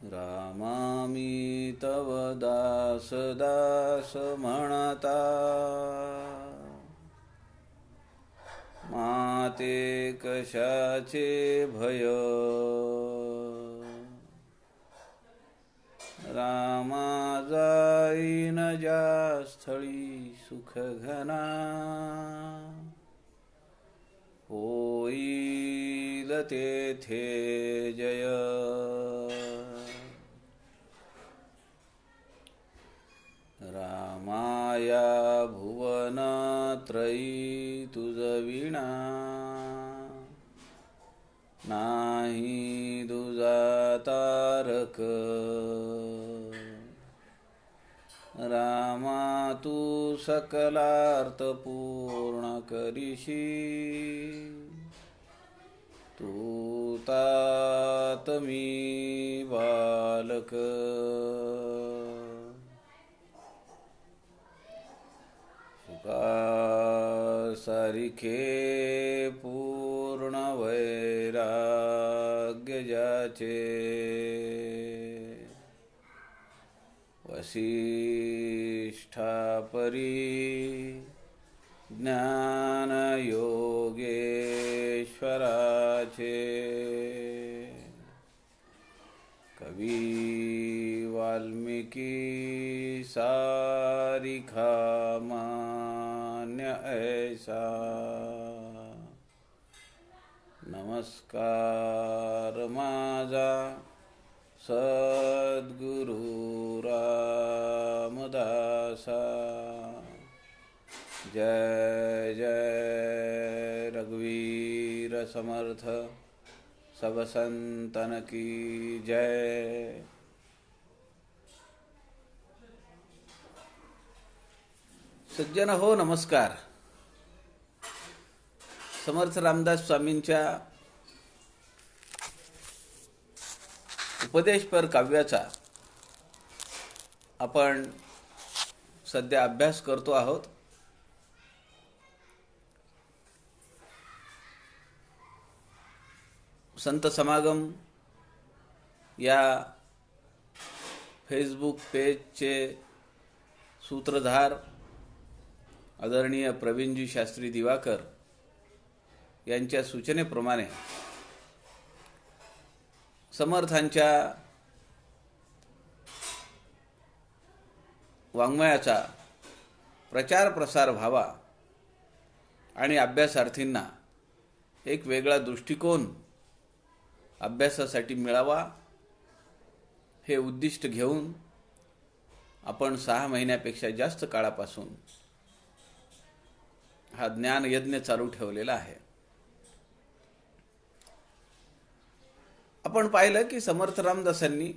रामामी तव दास दास म्हणता, माते कशाचे भय. रामा जाईन ज्या स्थळी सुख घना, होईल तेथे जय. रामाया भुवन त्रयी तुझ विणा, नाही दुजा तारक. रामा तू सकलार्थ पूर्ण करीशी, तू तात मी बालक. सारिखे पूर्ण वैराग्य ज्याचे, वसिष्ठा परी ज्ञान योगेश्वराचे. कवी वाल्मिकी सारिखा मान्य ऐसा, नमस्कार माझा सद्गुरु रामदासा. जय जय रघुवीर समर्थ, सब संतन की जय. सज्जन हो, नमस्कार. समर्थ रामदास स्वामींच्या उपदेशपर काव्याचा आपण सध्या अभ्यास करतो आहोत. संत समागम या फेसबुक पेजचे सूत्रधार आदरणीय प्रवीणजी शास्त्री दिवाकर यांच्या सूचनेप्रमाणे समर्थांच्या वाङ्मयाचा प्रचार प्रसार व्हावा आणि अभ्यासार्थींना एक वेगळा दृष्टिकोन अभ्यासासाठी मिळावा, हे उद्दिष्ट घेऊन आपण 6 महिन्यापेक्षा जास्त काळापासून हा ज्ञान यज्ञ चालू ठेवलेला आहे. आपण पाहिलं की समर्थ रामदासांनी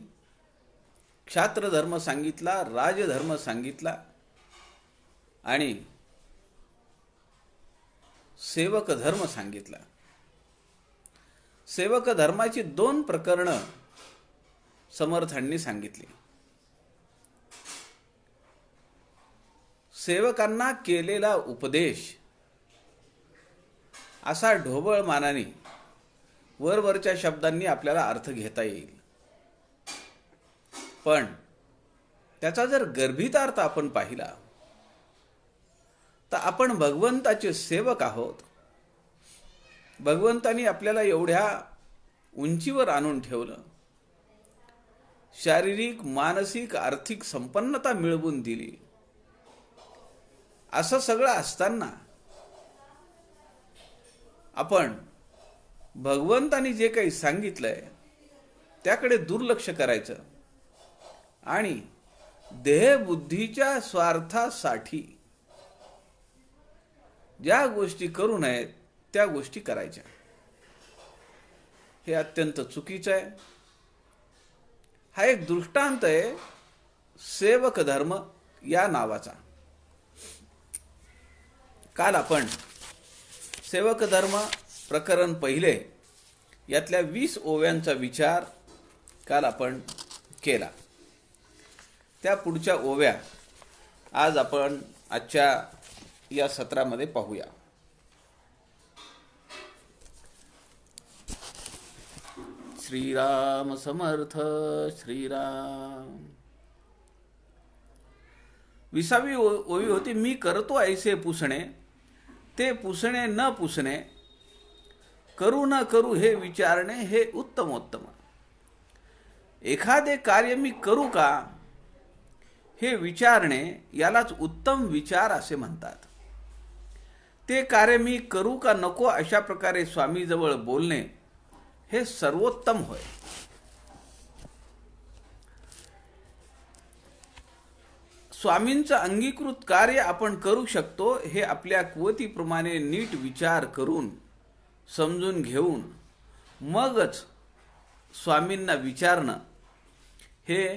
क्षात्र धर्म सांगितला, राजधर्म सांगितला आणि सेवक धर्म सांगितला. सेवक धर्माची 2 प्रकरणं समर्थांनी सांगितली. सेवकांना केलेला उपदेश असा ढोबळ मानाने वरवरच्या शब्दांनी आपल्याला अर्थ घेता येईल, पण त्याचा जर गर्भितार्थ आपण पाहिला तर आपण भगवंताचे सेवक आहोत. भगवंतानी आपल्याला एवढ्या उंचीवर आणून ठेवलं, शारीरिक मानसिक आर्थिक संपन्नता मिळवून दिली. असं सगळं असताना आपण भगवंतानी जे काही सांगितलंय त्याकडे दुर्लक्ष करायचं आणि देहबुद्धीच्या स्वार्थासाठी ज्या गोष्टी करू नयेत त्या गोष्टी करायच्या. हे अत्यंत चुकीचं आहे. हा एक दृष्टांत आहे सेवक धर्म या नावाचा. काल आपण सेवक धर्म प्रकरण पहिले यातल्या 20 ओव्यांचा विचार काल आपण केला. त्या पुढच्या ओव्या आज आपण आजच्या या सत्रामध्ये पाहूया. श्रीराम समर्थ. श्रीराम. 20वी ओवी होती, मी करतो ऐसे पुसणे, ते पुसणे न पुसणे, करू न करू हे विचारणे, हे उत्तमोत्तम. एखादे कार्य मी करू का हे विचारणे, यालाच उत्तम विचार असे म्हणतात. ते कार्य मी करू का नको अशा प्रकारे स्वामीजवळ बोलणे, हे सर्वोत्तम होय. स्वामींचं अंगीकृत कार्य आपण करू शकतो हे आपल्या कुवतीप्रमाणे नीट विचार करून समजून घेऊन मगच स्वामींना विचारणं हे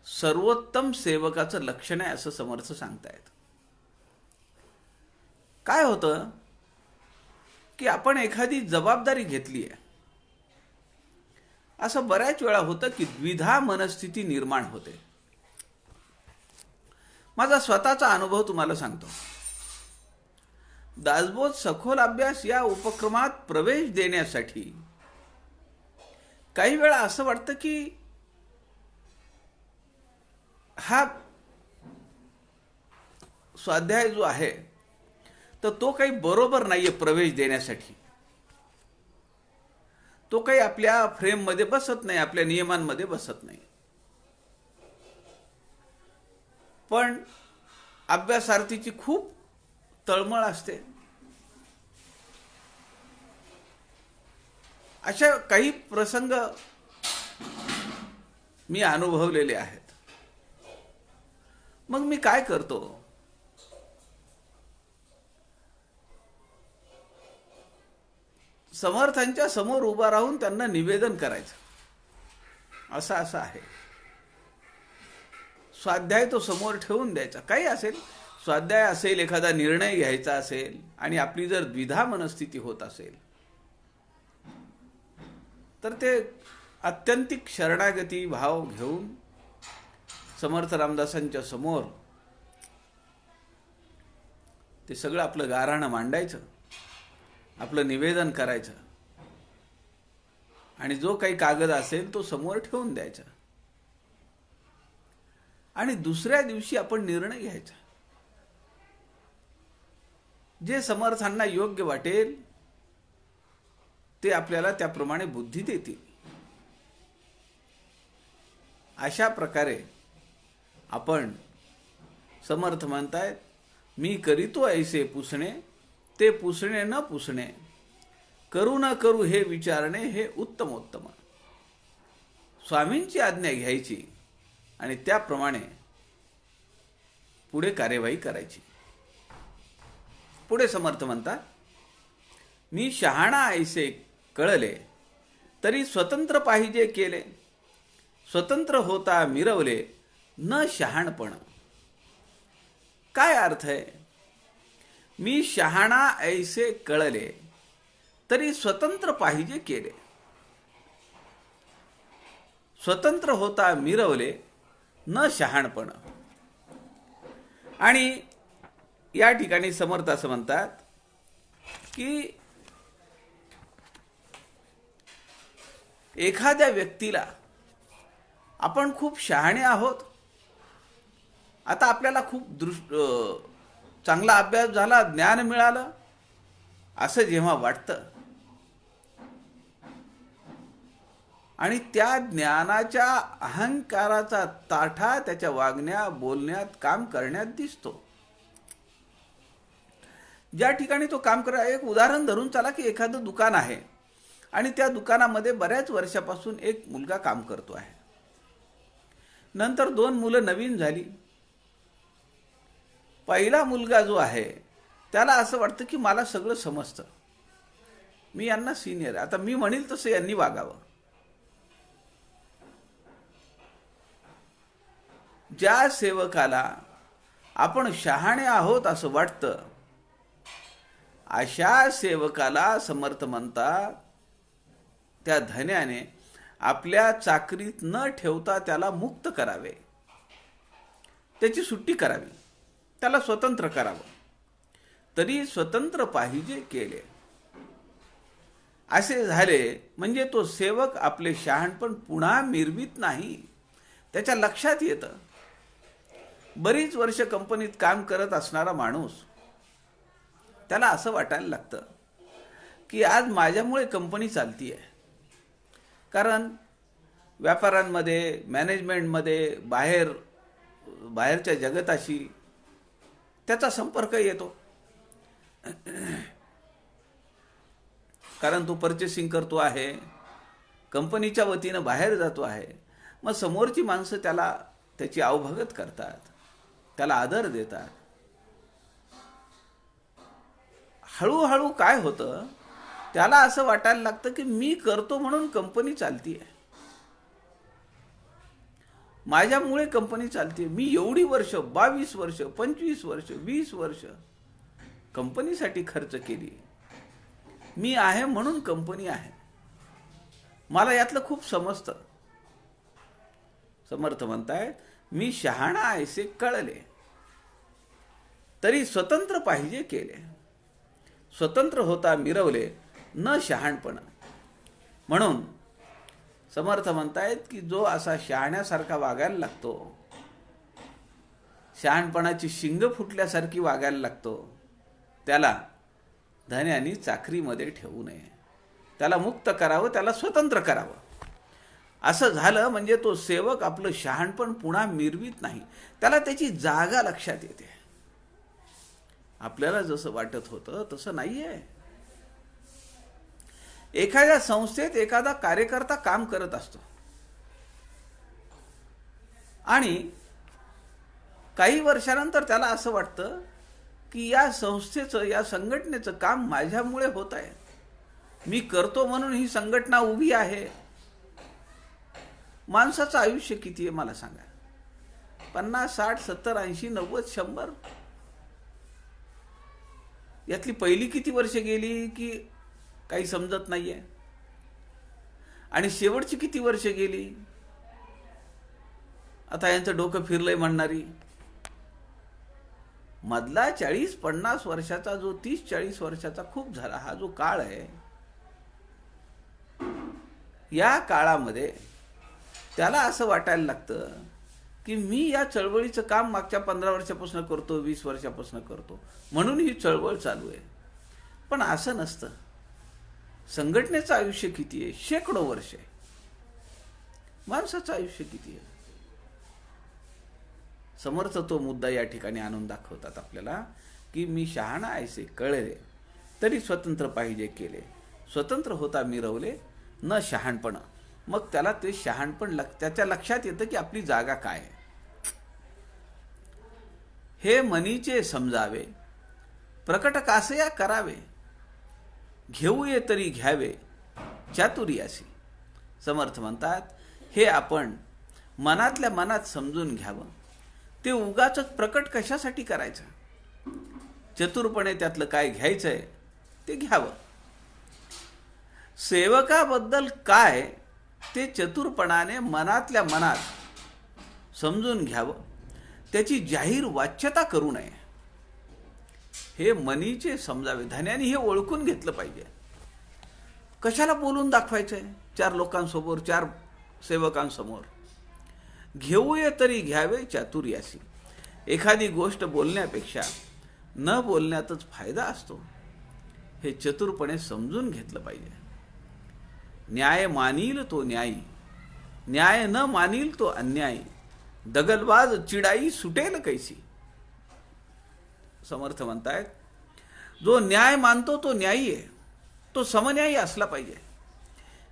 सर्वोत्तम सेवकाचं लक्षण आहे असं समर्थ सांगतायत. काय होतं की आपण एखादी जबाबदारी घेतली आहे, असं बऱ्याच वेळा होतं की द्विधा मनस्थिती निर्माण होते. माझा स्वतःचा अनुभव तुम्हाला सांगतो. दासबोध सखोल अभ्यास या उपक्रमात प्रवेश देण्यासाठी काही वेळा असं वाटतं की हा स्वाध्याय जो आहे तर तो काही बरोबर नाहीये प्रवेश देण्यासाठी. तो काही आपल्या फ्रेममध्ये बसत नाही, आपल्या नियमांमध्ये बसत नाही. पण अभ्यासार्थीची खूप तळमळ असते. अशा काही प्रसंग मी अनुभवलेले आहेत. मग मी काय करतो, समर्थांच्या समोर उभा राहून त्यांना निवेदन करायचं, असं असं आहे. स्वाध्याय तो समोर ठेवून द्यायचा. काही असेल, स्वाध्याय असेल, एखादा निर्णय घ्यायचा असेल आणि आपली जर द्विधा मनस्थिती होत असेल तर ते अत्यंतिक शरणागती भाव घेऊन समर्थ रामदासांच्या समोर ते सगळं आपलं गाऱ्हाणं मांडायचं, आपलं निवेदन करायचं आणि जो काही कागद असेल तो समोर ठेवून द्यायचा आणि दुसऱ्या दिवशी आपण निर्णय घ्यायचा. जे समर्थांना योग्य वाटेल ते आपल्याला त्याप्रमाणे बुद्धी देतील. अशा प्रकारे आपण, समर्थ म्हणतायत, मी करीतो ऐसे पुसणे, ते पुसणे न पुसणे, करू न करू हे विचारणे, हे उत्तमोत्तम. स्वामींची आज्ञा घ्यायची आणि त्याप्रमाणे पुढे कार्यवाही करायची. पुढे समर्थ म्हणतात, मी शहाणा ऐसे कळले, तरी स्वतंत्र पाहिजे केले, स्वतंत्र होता मिरवले, न शहाणपण. काय अर्थ आहे? मी शहाणा ऐसे कळले, तरी स्वतंत्र पाहिजे केले, स्वतंत्र होता मिरवले, न शहाणपण. आणि या ठिकाणी समर्थ असं म्हणतात की एखाद्या व्यक्तीला आपण खूप शहाणे आहोत, आता आपल्याला खूप चांगला अभ्यास झाला, ज्ञान मिळालं, असं जेव्हा वाटतं आणि त्या ज्ञानाच्या अहंकाराचा ताठा त्याच्या वागण्या बोलण्यात काम करण्यात दिसतो. ज्या ठिकाणी तो काम करा, एक उदाहरण धरून चला की एखादं दुकान आहे आणि त्या दुकानामध्ये बऱ्याच वर्षापासून एक मुलगा काम करतो आहे. नंतर 2 मुलं नवीन झाली. पहिला मुलगा जो आहे त्याला असं वाटतं की मला सगळं समजतं, मी यांना सिनियर, आता मी म्हणेल तसं यांनी वागावं. ज्या सेवकाला आपण शहाणे आहोत असं वाटतं, अशा सेवकाला समर्थ म्हणतात, त्या धन्याने आपल्या चाकरीत न ठेवता त्याला मुक्त करावे, त्याची सुट्टी करावी, त्याला स्वतंत्र करावं, तरी स्वतंत्र पाहिजे केले. असे झाले म्हणजे तो सेवक आपले शहाणपण पुन्हा मिरवीत नाही. त्याच्या लक्षात येतं. बरीच वर्ष कंपनीत काम करत असणारा माणूस, त्याला असं वाटायला लागतं की आज माझ्यामुळे कंपनी चालतीये. कारण व्यापारांमध्ये, मॅनेजमेंटमध्ये, बाहेरच्या जगताशी त्याचा संपर्क येतो. कारण तो पर्चेसिंग करतो आहे, कंपनीच्या वतीनं बाहेर जातो आहे. मग समोरची माणसं त्याला त्याची अवभगत करतात, त्याला आदर देतात. हळूहळू काय होतं, त्याला असं वाटायला लागतं की मी करतो म्हणून कंपनी चालतीये, माझ्यामुळे कंपनी चालते. मी एवढी वर्ष, 22 वर्ष, 25 वर्ष, 20 वर्ष कंपनीसाठी खर्च केली. मी आहे म्हणून कंपनी आहे. मला यातलं खूप समजतं. समर्थ म्हणतायत, मी शहाणा ऐसे कळले, तरी स्वतंत्र पाहिजे केले. स्वतंत्र होता मिरवले, न शहाणपणा. म्हणून समर्थ म्हणतायत की जो असा शहाण्यासारखा वागायला लागतो, शहाणपणाची शिंग फुटल्यासारखी वागायला लागतो, त्याला धन्यानी चाकरीमध्ये ठेवू नये. त्याला मुक्त करावं, त्याला स्वतंत्र करावं. असं झालं म्हणजे तो सेवक आपलं शहाणपण पुन्हा मिरवीत नाही. त्याला त्याची जागा लक्षात येते. आपल्याला जसं वाटत होतं तसं नाहीये. एखाद्या संस्थेत एखादा कार्यकर्ता काम करत असतो आणि काही वर्षानंतर त्याला असं वाटतं की या संस्थेचं, या संघटनेचं काम माझ्यामुळे होत आहे. मी करतो म्हणून ही संघटना उभी आहे. माणसाचं आयुष्य किती आहे मला सांगा? 50, 60, 70, 80, 90, 100. यातली पहिली किती वर्ष गेली की काही समजत नाहीये, आणि शेवटची किती वर्ष गेली आता यांचं डोकं फिरलंय म्हणणारी. मधला 40-50 वर्षाचा जो 30-40 वर्षाचा खूप झाला हा जो काळ आहे, या काळामध्ये त्याला असं वाटायला लागतं की मी या चळवळीचं काम मागच्या 15 वर्षापासून करतो, 20 वर्षापासून करतो म्हणून ही चळवळ चालू आहे. पण असं नसतं. संघटनेचं आयुष्य किती आहे? शेकडो वर्ष आहे. माणसाचं आयुष्य किती आहे? समर्थ तो मुद्दा या ठिकाणी आणून दाखवतात आपल्याला की मी शहाणा ऐसे कळले, तरी स्वतंत्र पाहिजे केले. स्वतंत्र होता मिरवले, न शहाणपण. मग त्याला ते शहाणपण त्याच्या लक्षात येतं की आपली जागा काय आहे. हे मनीचे समजावे, प्रकट कासया करावे, घेऊये तरी घ्यावे चातुर्यासी. समर्थ म्हणतात, हे आपण मनातल्या मनात समजून घ्यावं. ते उगाच प्रकट कशासाठी करायचं? चतुरपणे त्यातलं काय घ्यायचंय ते घ्यावं. सेवकाबद्दल काय ते चतुरपणाने मनातल्या मनात समजून घ्यावं. त्याची जाहीर वाच्यता करू नये. हे मनीचे समजावे. धन्याने हे ओळखून घेतलं पाहिजे. कशाला बोलून दाखवायचंय 4 लोकांसमोर, 4 सेवकांसमोर? घेऊये तरी घ्यावे चातुर्यासी. एखादी गोष्ट बोलण्यापेक्षा न बोलण्यातच फायदा असतो. हे चतुरपणे समजून घेतलं पाहिजे. न्याय मानील तो न्यायी, न्याय न मानील तो अन्यायी. दगलबाज चिडाई सुटेल कैसी. समर्थ म्हणतायत, जो न्याय मानतो तो न्यायी आहे, तो समन्यायी असला पाहिजे.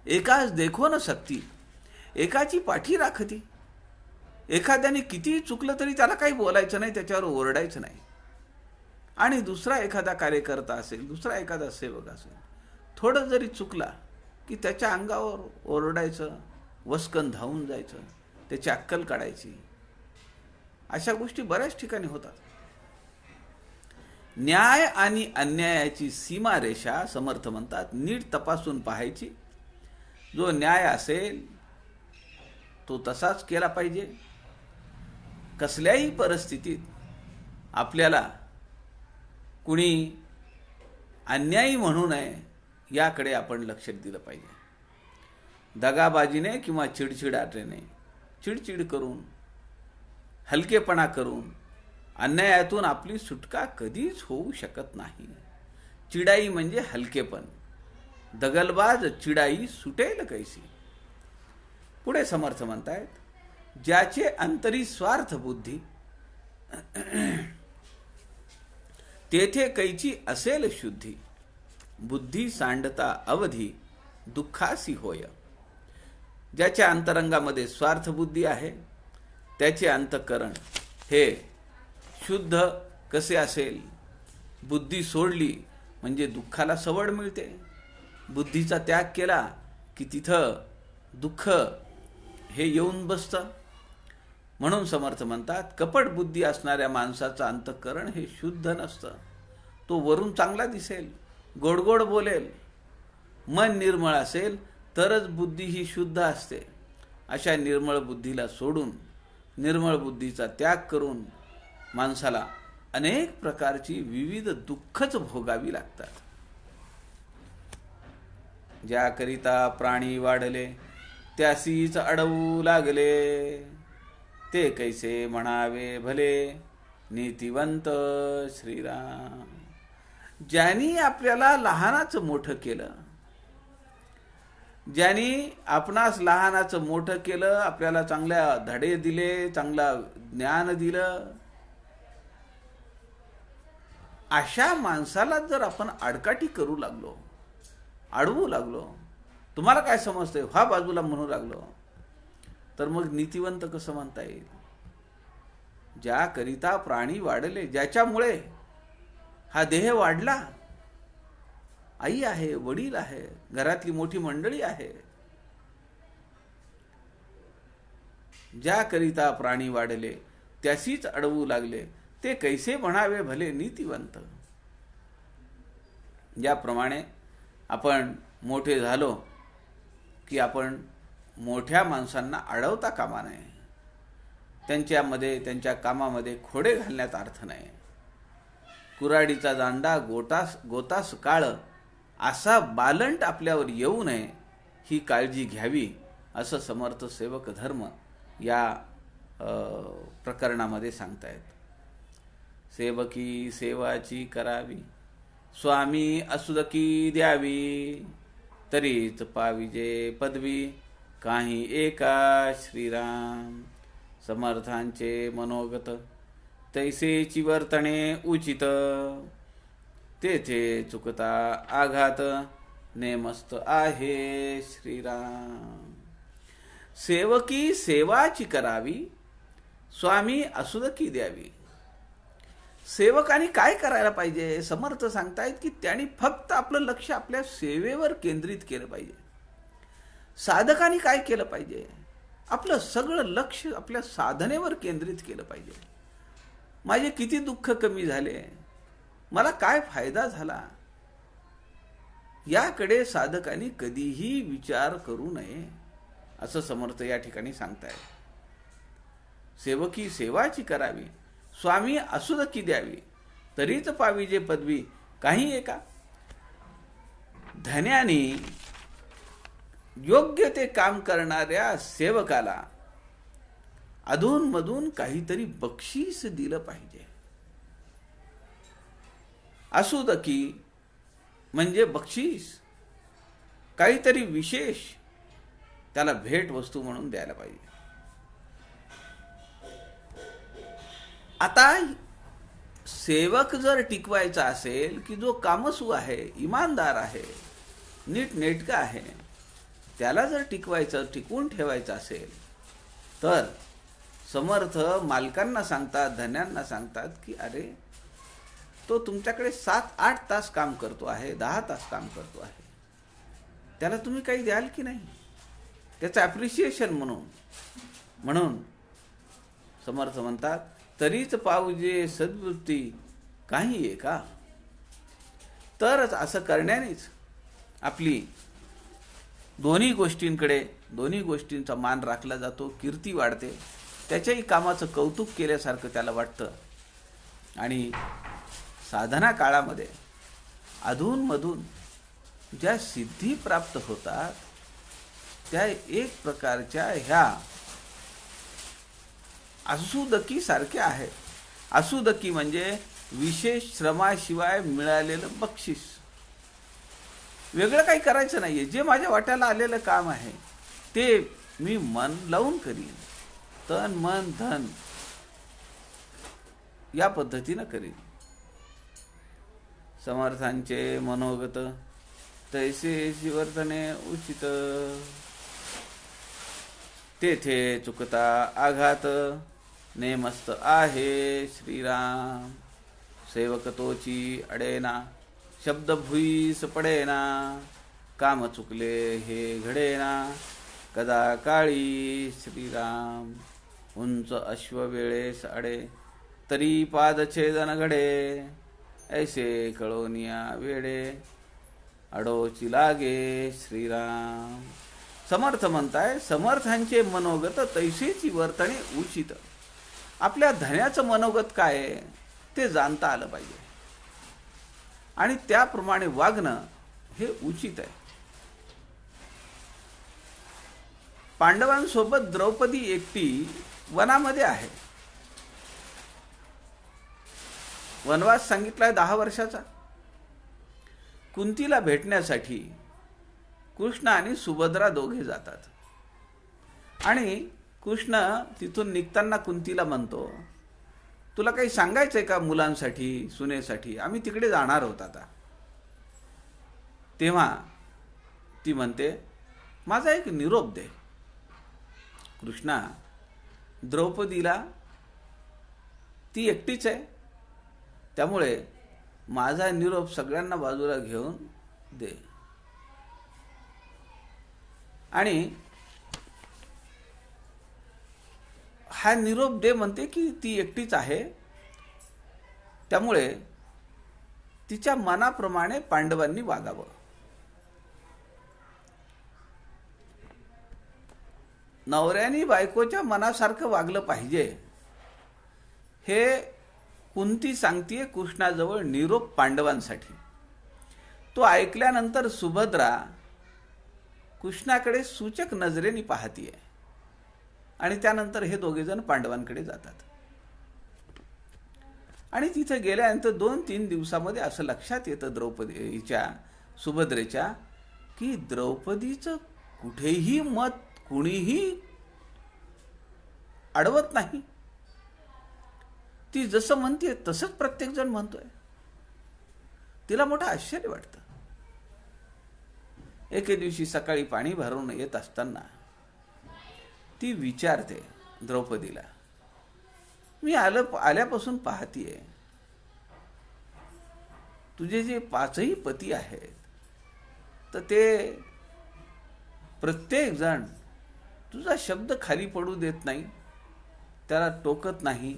एकाच देखो न सक्ती, एकाची पाठी राखती. एखाद्याने कितीही चुकलं तरी त्याला काही बोलायचं नाही, त्याच्यावर ओरडायचं नाही. आणि दुसरा एखादा कार्यकर्ता असेल, दुसरा एखादा सेवक असेल, थोडं जरी चुकला की त्याच्या अंगावर ओरडायचं, वस्कन धावून जायचं, त्याची अक्कल काढायची. अशा गोष्टी बऱ्याच ठिकाणी होतात. न्याय आणि अन्यायाची सीमारेषा समर्थ म्हणतात नीट तपासून पाहायची. जो न्याय असेल तो तसाच केला पाहिजे. कसल्याही परिस्थितीत आपल्याला कुणी अन्यायी म्हणू नये याकडे आपण लक्ष दिलं पाहिजे. दगाबाजीने किंवा चिडचिडाटने, चिडचिड करून, हलकेपणा करून अन्यायातून आपली सुटका कधीच होऊ शकत नाही. चिडाई म्हणजे हलकेपण. दगलबाज चिडाई सुटेल कैसी. पुढे समर्थ म्हणतायत, ज्याचे अंतरी स्वार्थ बुद्धी, तेथे कैची असेल शुद्धी. बुद्धी सांडता अवधी, दुःखासी होय. ज्याच्या अंतरंगामध्ये स्वार्थ बुद्धी आहे, त्याचे अंतःकरण हे शुद्ध कसे असेल. बुद्धी सोडली म्हणजे दुःखाला सवड मिळते. बुद्धीचा त्याग केला की तिथं दुःख हे येऊन बसतं. म्हणून समर्थ म्हणतात, कपट बुद्धी असणाऱ्या माणसाचं अंतःकरण हे शुद्ध नसतं. तो वरून चांगला दिसेल, गोडगोड बोलेल, मन निर्मळ असेल तरच बुद्धी ही शुद्ध असते. अशा निर्मळ बुद्धीला सोडून निर्मळ बुद्धीचा त्याग करून माणसाला अनेक प्रकारची विविध दुःखच भोगावी लागतात. ज्याकरिता प्राणी वाढले, त्यासीच अडवू लागले. ते कैसे म्हणावे भले, नीतिवंत श्रीराम. ज्यांनी आपल्याला लहानाचं मोठं केलं, ज्यांनी आपणास लहानाचं मोठं केलं, आपल्याला चांगल्या धडे दिले, चांगला ज्ञान दिलं, अशा माणसाला जर आपण आडकाठी करू लागलो, अडवू लागलो, तुम्हाला काय समजतंय हा बाजूला म्हणू लागलो, तर मग नीतिवंत कसं म्हणता येईल. ज्याकरिता प्राणी वाढले, ज्याच्यामुळे हा देह वाढला, आई आहे, वडील आहे, घरातली मोठी मंडळी आहे, ज्याकरिता प्राणी वाढले त्यासीच अडवू लागले. ते कैसे म्हणावे भले नीतिवंत. ज्याप्रमाणे आपण मोठे झालो की आपण मोठ्या माणसांना अडवता कामा नये. त्यांच्यामध्ये, त्यांच्या कामामध्ये खोडे घालण्यात अर्थ नाही. कुऱ्हाडीचा दांडा गोतास काळ, असा बालंट आपल्यावर येऊ नये ही काळजी घ्यावी, असं समर्थ सेवक धर्म या प्रकरणामध्ये सांगतायत. सेवकी सेवाची करावी, स्वामी असुदकी द्यावी. तरीच पाविजे पदवी, काही एका श्रीराम. समर्थांचे मनोगत, तैसेची वर्तणे उचित. तेथे चुकता आघात, नेमस्त आहे श्रीराम. सेवकी सेवाची करावी, स्वामी असुदकी द्यावी. सेवकाने काय करायला पाहिजे. समर्थ सांगतायत की त्यांनी फक्त आपलं लक्ष आपल्या सेवेवर केंद्रित केलं पाहिजे. साधकाने काय केलं पाहिजे, आपलं सगळं लक्ष आपल्या साधनेवर केंद्रित केलं पाहिजे. माझे किती दुःख कमी झाले, मला काय फायदा झाला, याकडे साधकांनी कधीही विचार करू नये, असं समर्थ या ठिकाणी सांगतायत. सेवकी सेवाची करावी, स्वामी असुदकी द्यावी. तरीच पाविजे पदवी, काही एका. धन्याने योग्य ते काम करणाऱ्या सेवकाला अधूनमधून काहीतरी बक्षीस दिलं पाहिजे. असुदकी म्हणजे बक्षीस, काहीतरी विशेष त्याला भेट वस्तू म्हणून द्यायला पाहिजे. आता सेवक जर टिकवायचा असेल की जो कामसू आहे, इमानदार आहे, नीटनेटका आहे, त्याला जर टिकवून ठेवायचं असेल तर समर्थ मालकांना सांगतात, धन्यांना सांगतात की अरे तो तुमच्याकडे 7-8 तास काम करतो आहे, 10 तास काम करतो आहे, त्याला तुम्ही काही द्याल की नाही, त्याचं ॲप्रिशिएशन म्हणून समर्थ म्हणतात, तरीच पाहुजे सद्वृत्ती काही आहे का. तरच असं करण्यानेच आपली दोन्ही गोष्टींचा मान राखला जातो, कीर्ती वाढते, त्याच्याही कामाचं कौतुक केल्यासारखं त्याला वाटतं. आणि साधना काळामध्ये अधूनमधून ज्या सिद्धी प्राप्त होतात त्या एक प्रकारच्या ह्या आसुदकी सारख्या आहेत. आसुदकी म्हणजे विशेष श्रमाशिवाय मिळालेलं बक्षीस. वेगळं काही करायचं नाहीये. जे माझ्या वाट्याला आलेलं काम आहे ते मी मन लावून करीन, तन मन धन या पद्धतीनं करीन. समर्थांचे मनोगत तैसे वर्तने उचित, तेथे चुकता आघात नेमस्त आहे श्रीराम. सेवक तोची अडेना शब्द भुईस पडेना, काम चुकले हे घडेना कदा काळी श्रीराम. उंच अश्व वेळेस अडे तरी पादछेदन घडे, ऐसे कळोनिया वेडे अडोची लागे श्रीराम. समर्थ म्हणताय समर्थांचे मनोगत तैसेची वर्तणे उचित. आपल्या धन्याचं मनोगत काय आहे ते जाणता आलं पाहिजे आणि त्याप्रमाणे वागणं हे उचित आहे. पांडवांसोबत द्रौपदी एकटी वनामध्ये आहे. वनवास सांगितलाय 10 वर्षाचा. कुंतीला भेटण्यासाठी कृष्ण आणि सुभद्रा दोघे जातात आणि कृष्ण तिथून निघताना कुंतीला म्हणतो, तुला काही सांगायचंय का मुलांसाठी, सुनेसाठी? आम्ही तिकडे जाणार आहोत आता. तेव्हा ती म्हणते, माझा एक निरोप दे. कृष्णा, द्रौपदीला ती एकटीच आहे, त्यामुळे माझा निरोप सगळ्यांना बाजूला घेऊन दे. आणि हा निरोप दे म्हणते की ती एकटीच आहे, त्यामुळे तिच्या मनाप्रमाणे पांडवांनी वागावं. नवऱ्याने बायकोच्या मनासारखं वागलं पाहिजे हे कुंती सांगतीये कृष्णाजवळ निरोप पांडवांसाठी. तो ऐकल्यानंतर सुभद्रा कृष्णाकडे सूचक नजरेने पाहतीये आणि त्यानंतर हे दोघे जण पांडवांकडे जातात. आणि तिथे गेल्यानंतर 2-3 दिवसामध्ये असं लक्षात येतं द्रौपदीच्या, सुभद्रेच्या, की द्रौपदीचं कुठेही मत कुणीही अडवत नाही. ती जसं म्हणते तसंच प्रत्येक जण म्हणतोय. तिला मोठं आश्चर्य वाटतं. एके दिवशी सकाळी पाणी भरून येत असताना ती विचारते द्रौपदीला, मी आल्यापासून पाहतीये तुझे जे 5ही पती आहेत तर ते प्रत्येक जण तुझा शब्द खाली पडू देत नाही, त्याला टोकत नाही,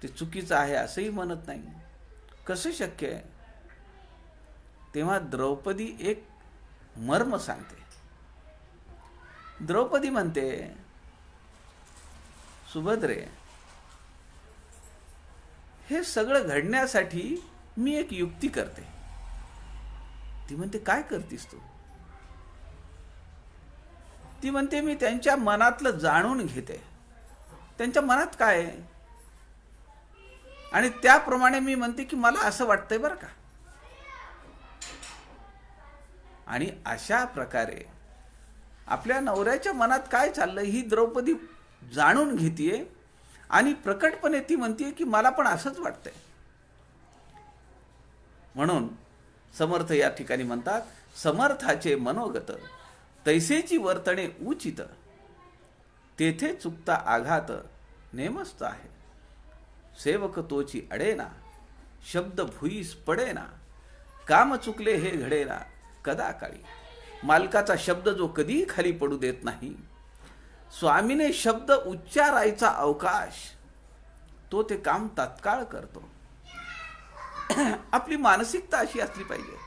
ते चुकीचं आहे असंही म्हणत नाही. कसं शक्य आहे? तेव्हा द्रौपदी एक मर्म सांगते. द्रौपदी म्हणते, सुभद्रे, हे सगळं घडण्यासाठी मी एक युक्ती करते. ती म्हणते, काय करतीस तू? ती म्हणते, मी त्यांच्या मनातलं जाणून घेते, त्यांच्या मनात काय आहे, आणि त्याप्रमाणे मी म्हणते की मला असं वाटतंय बरं का. आणि अशा प्रकारे आपल्या नवऱ्याच्या मनात काय चाललंय ही द्रौपदी जाणून घेतीये आणि प्रकटपणे ती म्हणतीये की मला पण असंच वाटतंय. म्हणून समर्थ या ठिकाणी म्हणतात, समर्थाचे मनोगत तैसेची वर्तणे उचित, तेथे चुकता आघात नेमस्त आहे. सेवक तोची अडेना शब्द भुईस पडेना, काम चुकले हे घडेना कदा काळी. मालकाचा शब्द जो कधीही खाली पडू देत नाही, स्वामीने शब्द उच्चारायचा अवकाश, तो ते काम तात्काळ करतो. आपली मानसिकता अशी असली पाहिजे.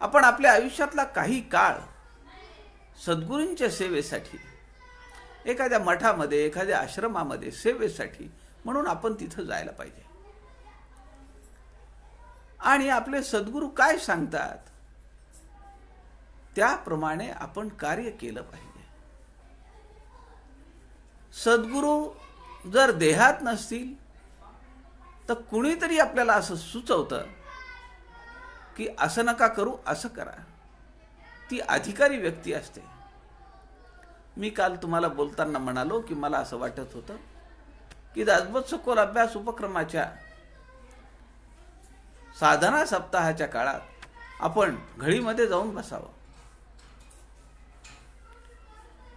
आपण आपल्या आयुष्यातला काही काळ सद्गुरूंच्या सेवेसाठी, एखाद्या मठामध्ये, एखाद्या आश्रमामध्ये सेवेसाठी म्हणून आपण तिथं जायला पाहिजे. आणि आपले सद्गुरू काय सांगतात त्याप्रमाणे आपण कार्य केलं पाहिजे. सद्गुरू जर देहात नसतील तर कुणीतरी आपल्याला असं सुचवतं की असं नका करू, असं करा. ती अधिकारी व्यक्ती असते. मी काल तुम्हाला बोलताना म्हणालो की मला असं वाटत होतं की दासबोध सखोल अभ्यास उपक्रमाच्या साधना सप्ताहाच्या काळात आपण घळीमध्ये जाऊन बसावं.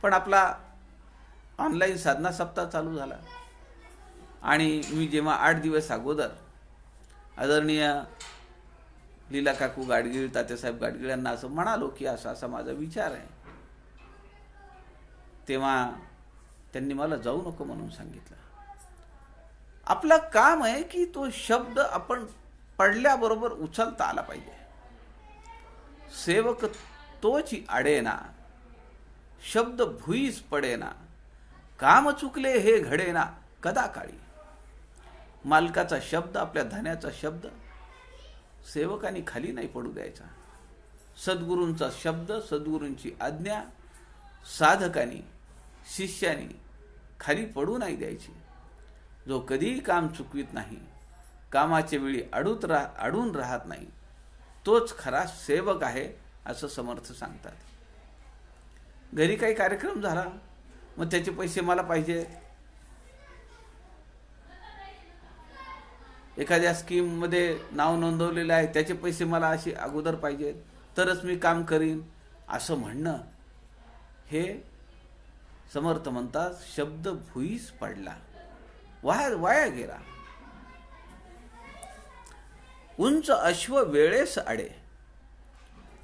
पण आपला ऑनलाईन साधना सप्ताह चालू झाला आणि मी जेव्हा 8 दिवस अगोदर आदरणीय लीला काकू गाडगीळ, तात्यासाहेब गाडगीळ यांना असं म्हणालो की असा असा माझा विचार आहे, तेव्हा त्यांनी मला जाऊ नको म्हणून सांगितलं. आपलं काम आहे की तो शब्द आपण पडल्याबरोबर उचलता आला पाहिजे. सेवक तोची आडेना, शब्द भुईस पडेना, काम चुकले हे घडेना कदा काळी. मालकाचा शब्द, आपल्या धन्याचा शब्द सेवकांनी खाली नाही पडू द्यायचा. सद्गुरूंचा शब्द, सद्गुरूंची आज्ञा साधकांनी, शिष्यानी खाली पडू नाही द्यायची. जो कधीही काम चुकवित नाही, कामाच्या वेळी अडून राहत नाही, तोच खरा सेवक आहे असं समर्थ सांगतात. घरी काही कार्यक्रम झाला मग त्याचे पैसे मला पाहिजे, एखाद्या स्कीम मध्ये नाव नोंदवलेलं आहे त्याचे पैसे मला असे अगोदर पाहिजेत तरच मी काम करीन, असं म्हणणं हे समर्थ म्हणतात शब्द भुईस पडला, वाया गेला. उंच अश्व वेळेस आडे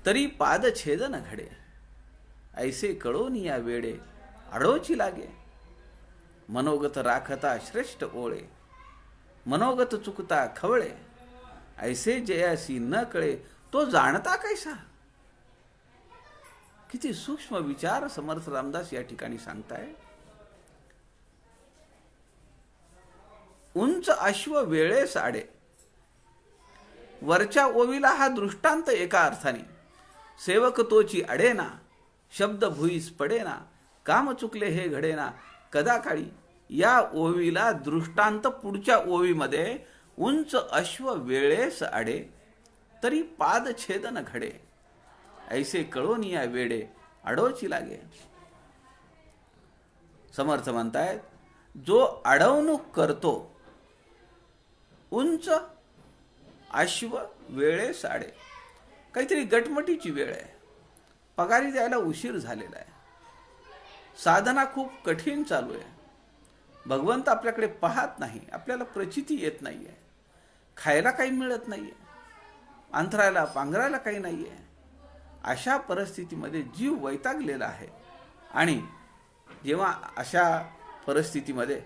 तरी पादछेदन घडे, ऐसे कळोन या वेडे आडोची लागे. मनोगत राखता श्रेष्ठ ओळे, मनोगत चुकता खवळे, ऐसे जयासी न कळे तो जाणता कैसा. किती सूक्ष्म विचार समर्थ रामदास या ठिकाणी सांगताय. उंच अश्व वेळेस आडे, वरच्या ओवीला हा दृष्टांत एका अर्थाने. सेवक तोची अडेना, शब्द भुईस पडेना, काम चुकले हे घडेना कदा काळी. या ओवीला दृष्टांत पुढच्या ओवीमध्ये उंच अश्व वेळेस आडे तरी पादछेदन घडे, ऐसे कळोन या वेडे आडोची लागे. समर्थ म्हणतायत जो अडवणूक करतो, उंच अश्व वेळेस आडे. काहीतरी गटमटीची वेळ आहे, पगारी द्यायला उशीर झालेला आहे, साधना खूप कठीण चालू आहे, भगवंत आपल्याकडे पाहत नाही, आपल्याला प्रचिती येत नाहीये, खायला काही मिळत नाहीये, अंथरायला पांघरायला काही नाहीये. अशा परिस्थितीमध्ये जीव वैतागलेला आहे. आणि जेव्हा अशा परिस्थितीमध्ये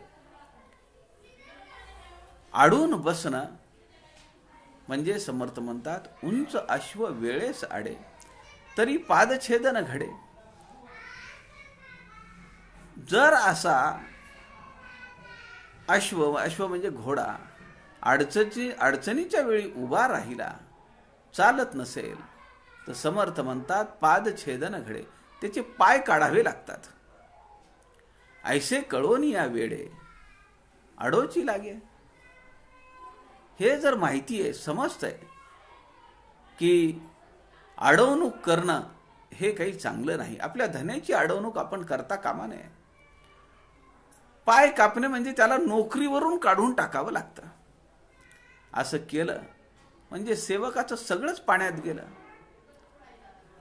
आडून बसणं म्हणजे समर्थ म्हणतात उंच अश्व वेळेस आडे तरी पादछेदन घडे. जर असा अश्व म्हणजे घोडा अडचणीच्या वेळी उभा राहिला, चालत नसेल तर समर्थ म्हणतात पादछेदन घडे, त्याचे पाय काढावे लागतात. ऐसे कळोनी या वेडे आडोची लागे. हे जर माहिती आहे, समजतंय की अडवणूक करणं हे काही चांगलं नाही, आपल्या धन्याची अडवणूक आपण करता कामा नये. पाय कापणे म्हणजे त्याला नोकरीवरून काढून टाकावं लागतं. असं केलं म्हणजे सेवकाचं सगळंच पाण्यात गेलं.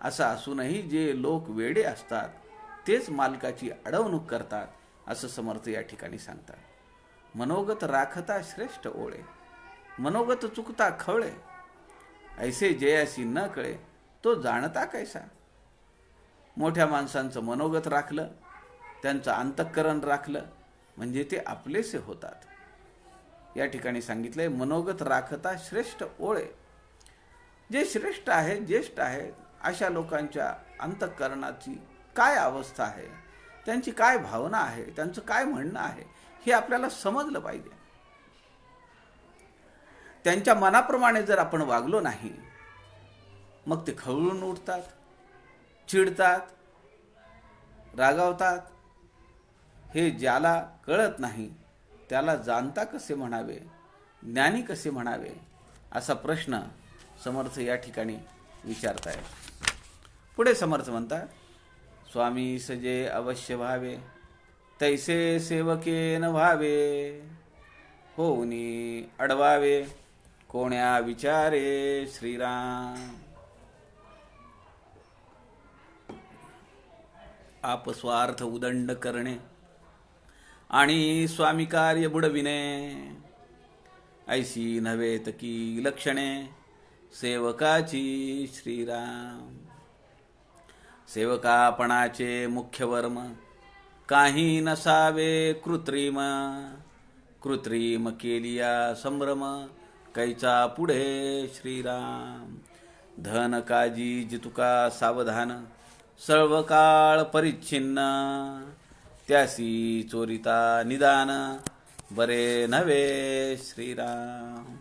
असं असूनही जे लोक वेडे असतात तेच मालकाची अडवणूक करतात असं समर्थ या ठिकाणी सांगतात. मनोगत राखता श्रेष्ठ ओळे, मनोगत चुकता खवळे, ऐसे जयासी न कळे तो जाणता कैसा. मोठ्या माणसांचं मनोगत राखलं, त्यांचं अंतःकरण राखलं म्हणजे ते आपलेसे होतात. या ठिकाणी सांगितलंय मनोगत राखता श्रेष्ठ ओळे. जे श्रेष्ठ आहेत, ज्येष्ठ आहेत, अशा लोकांच्या अंतःकरणाची काय अवस्था आहे, त्यांची काय भावना आहे, त्यांचं काय म्हणणं आहे हे आपल्याला समजलं पाहिजे. त्यांच्या मनाप्रमाणे जर आपण वागलो नाही, मग ते खवळून उठतात, चिडतात, रागावतात. हे ज्याला कळत नाही त्याला जाणता कसे म्हणावे, ज्ञानी कसे म्हणावे, असा प्रश्न समर्थ या ठिकाणी विचारतायत. पुढे समर्थ म्हणतात, स्वामी सजे अवश्य भावे, तैसे सेवकेन व्हावे. होऊनी अडवावे, कोण्या विचारे श्रीराम. आपस्वार्थ उदंड करणे आणि स्वामी कार्य बुडविणे, ऐसी नव्हेत की लक्षणे सेवकाची श्रीराम. सेवकापणाचे मुख्य वर्म, काही नसावे कृत्रिम. कृत्रिम केलिया संभ्रम, कैचा पुढे श्रीराम. धन काजी जितुका सावधान, सर्व काळ परिच्छिन्न. त्यासी चोरिता निदान, बरे नव्हे श्रीराम.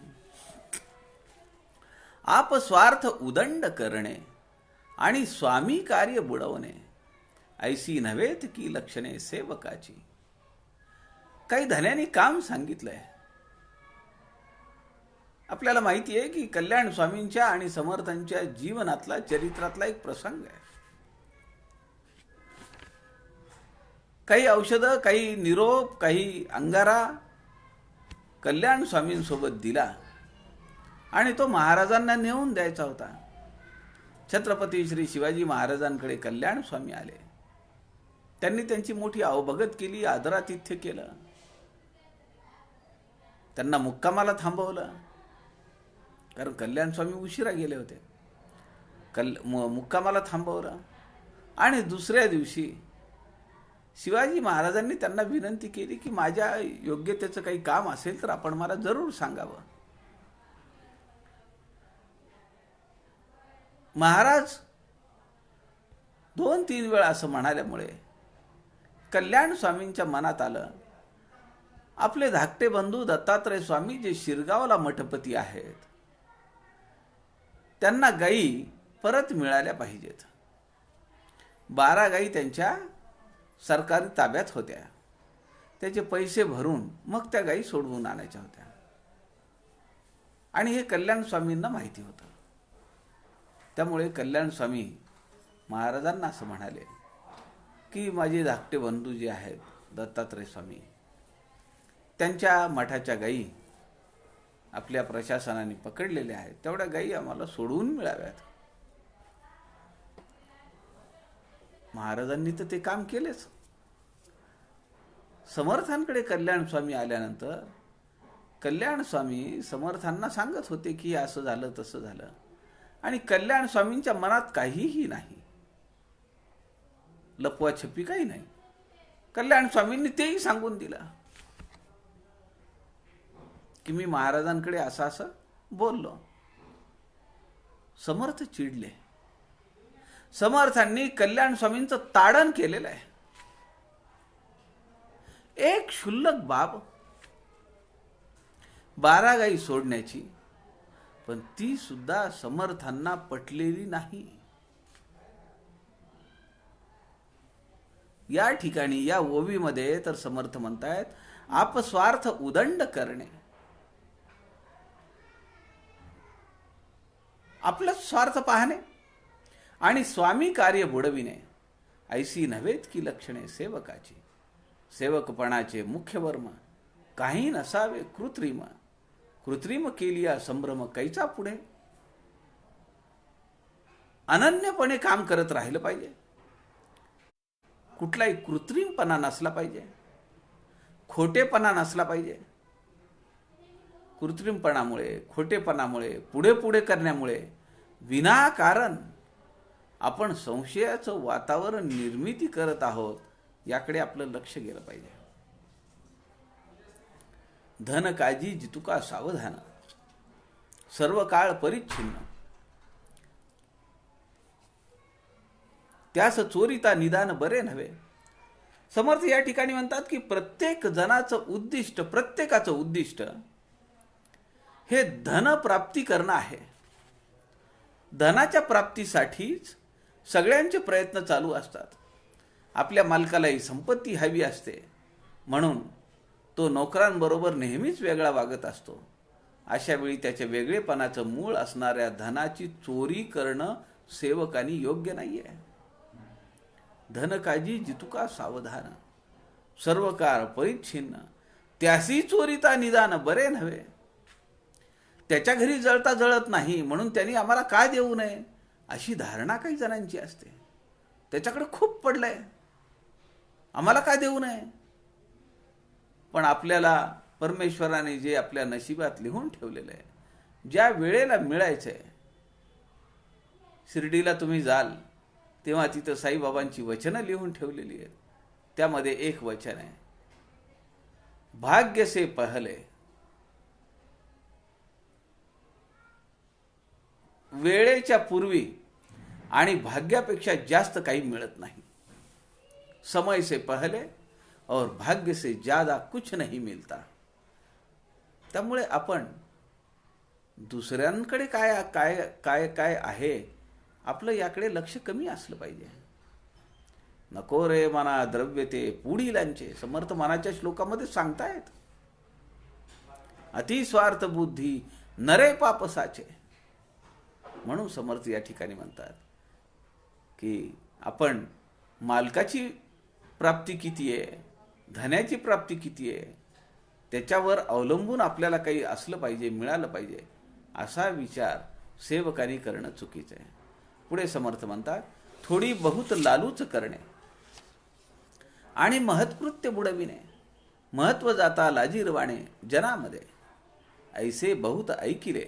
आप स्वार्थ उदंड करणे आणि स्वामी कार्य बुडवणे, ऐसी नव्हेत की लक्षणे सेवकाची. काही धन्यांनी काम सांगितलंय. आपल्याला माहिती आहे की कल्याण स्वामींच्या आणि समर्थांच्या जीवनातला, चरित्रातला एक प्रसंग आहे. काही औषधं, काही निरोप, काही अंगारा कल्याण स्वामींसोबत दिला आणि तो महाराजांना नेऊन द्यायचा होता. छत्रपती श्री शिवाजी महाराजांकडे कल्याण स्वामी आले. त्यांनी त्यांची मोठी अवभगत केली, आदरातिथ्य केलं. त्यांना मुक्कामाला थांबवलं, कारण कल्याण स्वामी उशिरा गेले होते. मुक्कामाला थांबवलं आणि दुसऱ्या दिवशी शिवाजी महाराजांनी त्यांना विनंती केली की माझ्या योग्यतेचं काही काम असेल तर आपण मला जरूर सांगावं. महाराज 2-3 वेळा असं म्हणाल्यामुळे कल्याण स्वामींच्या मनात आलं, आपले धाकटे बंधू दत्तात्रय स्वामी जे शिरगावला मठपती आहेत, त्यांना गायी परत मिळाल्या पाहिजेत. 12 गायी त्यांच्या सरकारी ताब्यात होत्या. त्याचे पैसे भरून मग त्या गायी सोडवून आणायच्या होत्या आणि हे कल्याण स्वामींना माहिती होतं. त्यामुळे कल्याण स्वामी महाराजांना असं म्हणाले की माझे धाकटे बंधू जे आहेत दत्तात्रय स्वामी, त्यांच्या मठाच्या गायी आपल्या प्रशासनाने पकडलेल्या आहेत, तेवढ्या गायी आम्हाला सोडवून मिळाव्यात. महाराजांनी तर ते काम केलेच. समर्थांकडे कल्याण स्वामी आल्यानंतर कल्याण स्वामी समर्थांना सांगत होते की असं झालं तसं झालं, आणि कल्याण स्वामींच्या मनात काहीही नाही, लपवाछपी काही नाही. कल्याण स्वामींनी तेही सांगून दिलं की मी महाराजांकडे असं असं बोललो. समर्थ चिडले. समर्थांनी कल्याण स्वामींचं ताडण केलेलं आहे. एक क्षुल्लक बाब 12 गायी सोडण्याची, पण ती सुद्धा समर्थांना पटलेली नाही. या ठिकाणी या ओवीमध्ये तर समर्थ म्हणतायत, आपस्वार्थ उदंड करणे, आपलं स्वार्थ पाहणे आणि स्वामी कार्य बुडविणे, ऐसी नव्हेत की लक्षणे सेवकाची. सेवकपणाचे मुख्य वर्म, काही नसावे कृत्रिम. कृत्रिम केलिया संभ्रम, कैचा पुढे. अनन्यपणे काम करत राहिलं पाहिजे, कुठलाही कृत्रिमपणा नसला पाहिजे, खोटेपणा नसला पाहिजे. कृत्रिमपणामुळे, खोटेपणामुळे, पुढे पुढे करण्यामुळे विनाकारण आपण संशयाचं वातावरण निर्मिती करत आहोत, याकडे आपलं लक्ष गेलं पाहिजे. धन काजी जितुका सावधान, सर्व काळ परिच्छिन्न. त्यास चोरिता निदान बरे नव्हे. समर्थ या ठिकाणी म्हणतात की प्रत्येकाचं उद्दिष्ट हे धन प्राप्ती करणं आहे. धनाच्या प्राप्तीसाठीच सगळ्यांचे प्रयत्न चालू असतात. आपल्या मालकालाही संपत्ती हवी असते, म्हणून तो नोकरांबरोबर नेहमीच वेगळा वागत असतो. अशा वेळी त्याच्या वेगळेपणाचं मूळ असणाऱ्या धनाची चोरी करणं सेवकांनी योग्य नाहीये. धनकाजी जितुका सावधान, सर्व काळ परिच्छिन्न, त्यासी चोरिता निदान बरे नव्हे. त्याच्या घरी जळता जळत नाही म्हणून त्यांनी आम्हाला काय देऊ नये अशी धारणा काही जणांची असते. त्याच्याकडे खूप पडलंय, आम्हाला काय देऊ नये. पण आपल्याला परमेश्वराने जे आपल्या नशिबात लिहून ठेवलेलं आहे, ज्या वेळेला मिळायचंय, शिर्डीला तुम्ही जाल तेव्हा तिथं साईबाबांची वचनं लिहून ठेवलेली आहेत. त्यामध्ये एक वचन आहे, भाग्य से पहले. वेळेच्या पूर्वी आणि भाग्यापेक्षा जास्त काही मिळत नाही. समय से पहले और भाग्य से ज्यादा कुछ नहीं मिलता. त्यामुळे आपण दुसऱ्यांकडे काय काय काय काय आहे, आपलं याकडे लक्ष कमी असलं पाहिजे. नको रे मना द्रव्य ते पुढीलांचे, समर्थ मनाच्या श्लोकामध्ये सांगतायत. अतिस्वार्थ बुद्धी नरे पापसाचे. म्हणून समर्थ या ठिकाणी म्हणतात की आपण मालकाची प्राप्ती किती आहे, धनाची प्राप्ती किती आहे, त्याच्यावर अवलंबून आपल्याला काही असलं पाहिजे, मिळालं पाहिजे, असा विचार सेवकांनी करणं चुकीचं आहे. पुढे समर्थ म्हणतात, थोडी बहुत लालूच करणे आणि महत्कृत्य बुडविणे, महत्व जाता लाजीरवाणे जनामध्ये, ऐसे बहुत ऐकिले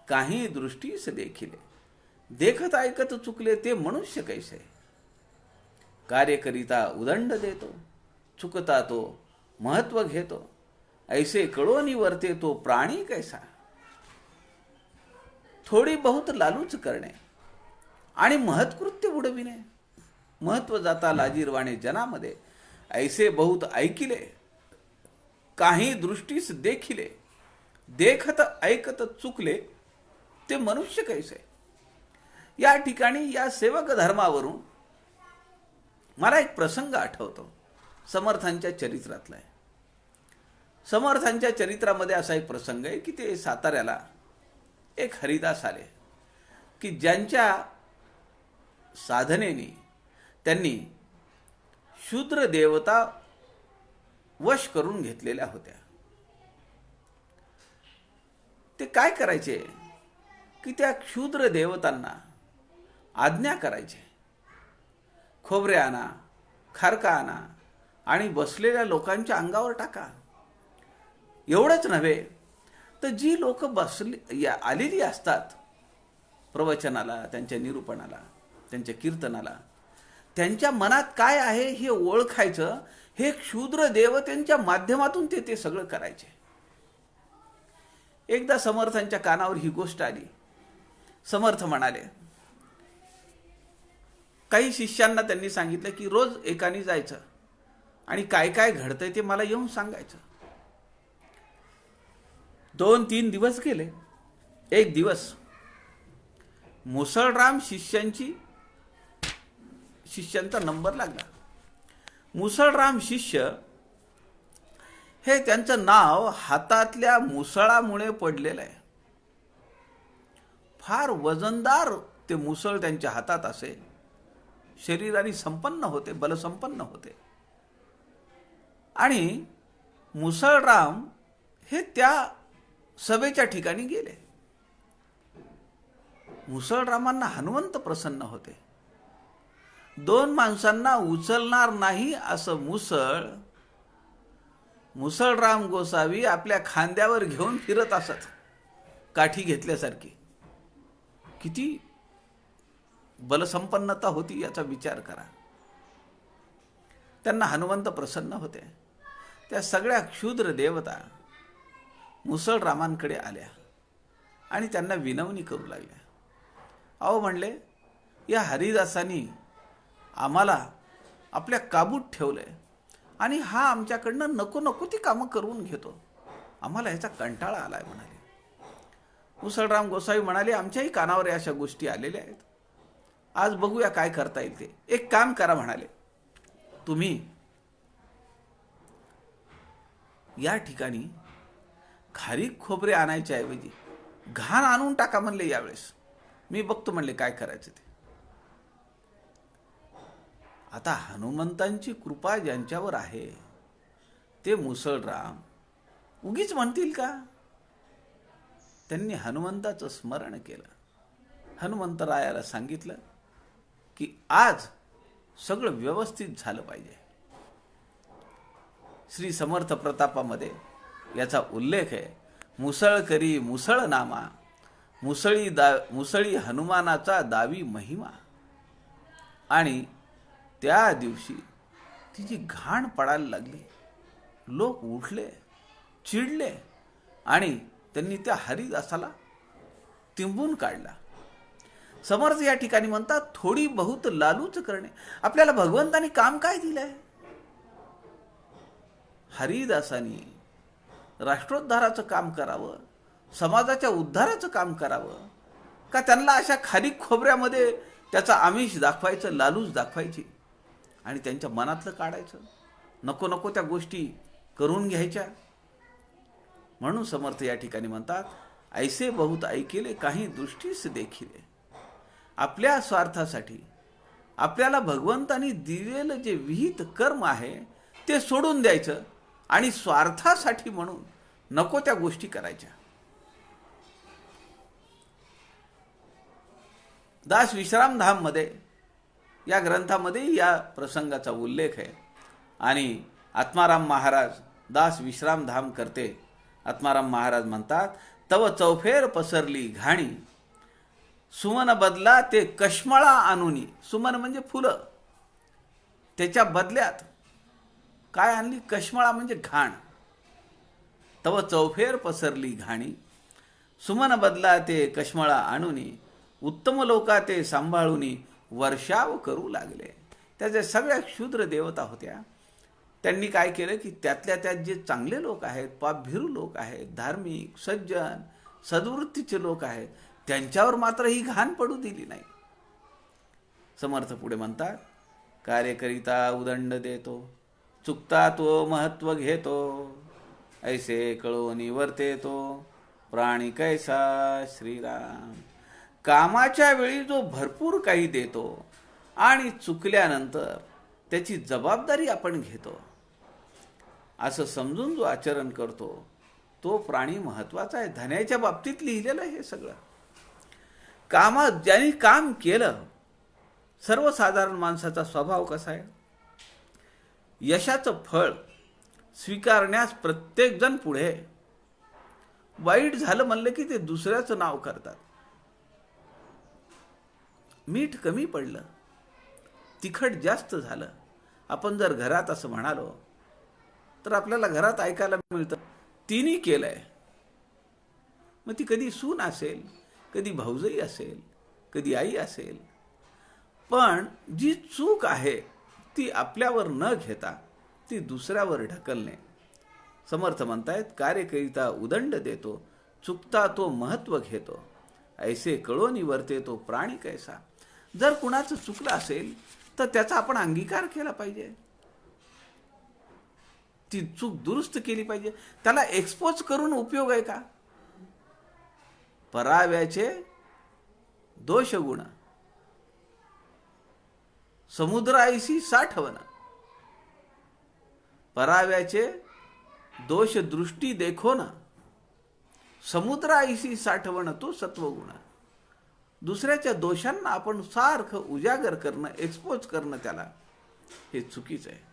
काही दृष्टीस देखिले, देखत ऐकत चुकले ते मनुष्य कैसे. कार्य करिता उदंड देतो, चुकता तो महत्व घेतो, ऐसे कळोनी वर्ते तो प्राणी कैसा. थोडी बहुत लालूच करणे आणि महत्कृत्य बुडविणे, महत्व जाता लाजीरवाणे जनामध्ये, ऐसे बहुत ऐकिले काही दृष्टीस देखिले, देखत ऐकत चुकले ते मनुष्य कैसे. या ठिकाणी या सेवक धर्मावरून मला एक प्रसंग आठवतो, समर्थांच्या चरित्रातला आहे. समर्थांच्या चरित्रामध्ये असा एक प्रसंग आहे की ते साताऱ्याला एक हरिदास आले की ज्यांच्या साधनेने त्यांनी शूद्र देवता वश करून घेतलेल्या होत्या. ते काय करायचे की त्या शूद्र देवतांना आज्ञा करायचे, खोबरे आणा, खारका आणा आणि बसलेल्या लोकांच्या अंगावर टाका. एवढंच नव्हे तर जी लोक आलेली असतात प्रवचनाला, त्यांच्या निरूपणाला, त्यांच्या कीर्तनाला, त्यांच्या मनात काय आहे हे ओळखायचं, हे क्षुद्र देवतेंच्या माध्यमातून ते सगळं करायचे. एकदा समर्थांच्या कानावर ही गोष्ट आली. समर्थ म्हणाले, काही शिष्यांना त्यांनी सांगितलं की रोज एकाने जायचं आणि काय काय घडतंय ते मला येऊन सांगायचं. 2-3 दिवस गेले. एक दिवस मुसळराम शिष्यांचा नंबर लागला. मुसळराम शिष्य हे त्यांचं नाव हातातल्या मुसळामुळे पडलेलं आहे. फार वजनदार ते मुसळ त्यांच्या हातात असे, शरीराने संपन्न होते, बलसंपन्न होते. आणि मुसळराम हे त्या सभेच्या ठिकाणी गेले. मुसळरामांना हनुमंत प्रसन्न होते. 2 माणसांना उचलणार नाही असं मुसळराम गोसावी आपल्या खांद्यावर घेऊन फिरत असत, काठी घेतल्यासारखी. किती बलसंपन्नता होती याचा विचार करा. त्यांना हनुमंत प्रसन्न होते. त्या सगळ्या क्षुद्र देवता मुसळरामांकडे आल्या आणि त्यांना विनवणी करू लागल्या. अहो म्हणले, या हरिदासांनी आम्हाला आपल्या काबूत ठेवलंय आणि हा आमच्याकडनं नको ती कामं करून घेतो. आम्हाला ह्याचा कंटाळा आलाय म्हणाले. मुसळराम गोसावी म्हणाले, आमच्याही कानावर अशा गोष्टी आलेल्या आहेत, आज बघूया काय करता येईल ते. एक काम करा म्हणाले, तुम्ही या ठिकाणी खारीक खोबरे आणायच्या ऐवजी घाण आणून टाका म्हणले. यावेळेस मी बघतो म्हणले काय करायचं ते. आता हनुमंतांची कृपा ज्यांच्यावर आहे ते मुसळराम उगीच म्हणतील का? त्यांनी हनुमंताचं स्मरण केलं. हनुमंतरायाला सांगितलं की आज सगळं व्यवस्थित झालं पाहिजे. श्री समर्थ प्रतापामध्ये याचा उल्लेख आहे. मुसळ करी मुसळ नामा, मुसळी हनुमानाचा दावी महिमा. आणि त्या दिवशी तिची घाण पडायला लागली. लोक उठले, चिडले आणि त्यांनी त्या हरिदासाला तिंबून काढला. समर्थ या ठिकाणी म्हणतात, थोडी बहुत लालूच करणे. आपल्याला भगवंतानी काम काय दिलंय? हरिदासानी राष्ट्रोद्धाराचं काम करावं, समाजाच्या उद्धाराचं काम करावं का त्यांना अशा खारीक खोबऱ्यामध्ये त्याचा आमिष दाखवायचं, लालूच दाखवायची आणि त्यांच्या मनातलं काढायचं? नको नको त्या गोष्टी करून घ्यायच्या. म्हणून समर्थ या ठिकाणी म्हणतात, ऐसे बहुत ऐकेले काही दृष्टीस देखिले. आपल्या स्वार्थासाठी आपल्याला भगवंतानी दिलेलं जे विहित कर्म आहे ते सोडून द्यायचं आणि स्वार्थासाठी म्हणून नको त्या गोष्टी करायच्या. दास विश्रामधाम मध्ये या ग्रंथामध्ये या प्रसंगाचा उल्लेख आहे. आणि आत्माराम महाराज दास विश्रामधाम करते. आत्माराम महाराज म्हणतात, तव चौफेर पसरली घाणी, सुमन बदला ते कश्मळा आणुनी. सुमन म्हणजे फुलं, त्याच्या बदल्यात काय आणली? कश्मळा म्हणजे घाण. तव चौफेर पसरली घाणी, सुमन बदला ते कश्मळा आणुनी, उत्तम लोका ते सांभाळूनी वर्षाव करू लागले. त्याच्या सगळ्या क्षुद्र देवता होत्या. त्यांनी काय केलं की त्यातल्या त्यात जे चांगले लोक आहेत, पापभिरू लोक आहेत, धार्मिक सज्जन सद्वृत्तीचे लोक आहेत, त्यांच्यावर मात्र ही घाण पडू दिली नाही. समर्थ पुढे म्हणतात, कार्यकरिता उदंड देतो, चुकता तो महत्व घेतो, ऐसे कळोनी वर्तेतो, प्राणी कैसा श्रीराम. कामाच्या वेळी जो भरपूर काही देतो आणि चुकल्यानंतर त्याची जबाबदारी आपण घेतो, असं समजून जो आचरण करतो तो प्राणी महत्वाचा आहे. धन्याच्या बाबतीत लिहिलेलं हे सगळं. ज्यांनी काम केलं, सर्वसाधारण माणसाचा स्वभाव कसा आहे? यशाचं फळ स्वीकारण्यास प्रत्येक जण पुढे. वाईट झालं म्हणलं की ते दुसऱ्याचं नाव करतात. मीठ कमी पडलं, तिखट जास्त झालं, आपण जर घरात असं म्हणालो तर आपल्याला घरात ऐकायला मिळतं, तिने केलंय. मग ती कधी सून असेल, कधी भाऊजाई असेल, कधी आई असेल. पण जी चूक आहे ती आपल्यावर न घेता ती दुसऱ्यावर ढकलणे. समर्थ म्हणतायत, कार्यकरिता उदंड देतो, चुकता तो महत्व घेतो, ऐसे कळोनी वर्तेतो प्राणी कैसा. जर कुणाचं चुकलं असेल तर त्याचा आपण अंगीकार केला पाहिजे, ती चूक दुरुस्त केली पाहिजे. त्याला एक्सपोज करून उपयोग आहे का? पराव्याचे दोष गुण समुद्राईशी साठवण, पराव्याचे दोष दृष्टी देखो ना, समुद्राईशी साठवण तो सत्वगुण. दुसऱ्याच्या दोषांना आपण सारखं उजागर करणं, एक्सपोज करणं, त्याला हे चुकीचं आहे.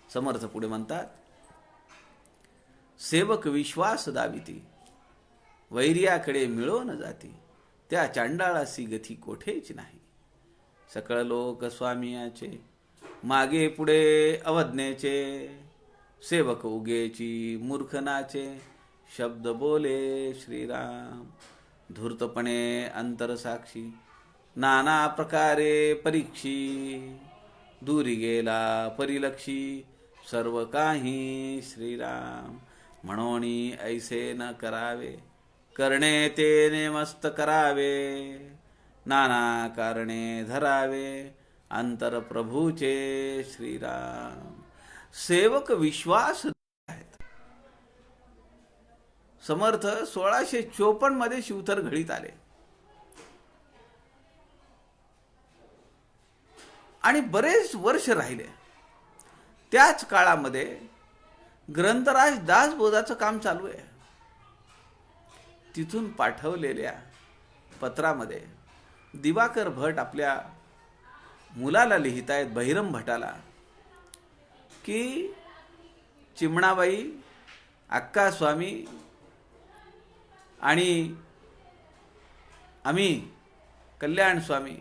समर्थ पुढे म्हणतात, सेवक विश्वास दाविती, वैर्याकडे मिळो न जाती, त्या चांडाळासी गती कोठेच नाही. सकळ लोक स्वामियाचे, मागे पुढे अवज्ञेचे, सेवक उगेची मूर्खनाचे, शब्द बोले श्रीराम. धूर्तपणे अंतरसाक्षी, नाना प्रकारे परीक्षी, दूरी गेला परिलक्षी, सर्व काही श्रीराम. म्हणोनी ऐसे न करावे, करणे तेने मस्त करावे, नाना कारणे धरावे, अंतर प्रभूचे श्रीराम. सेवक विश्वास आहेत. समर्थ 1654 मध्ये शिवथर घडीत आले आणि बरेच वर्ष राहिले. त्याच काळामध्ये ग्रंथराज दासबोधाचं काम चालू आहे. तिथून पाठवलेल्या पत्रामध्ये दिवाकर भट आपल्या मुलाला लिहित आहेत, बहिरम भटाला, की चिमणाबाई, अक्का स्वामी आणि आम्ही कल्याण स्वामी,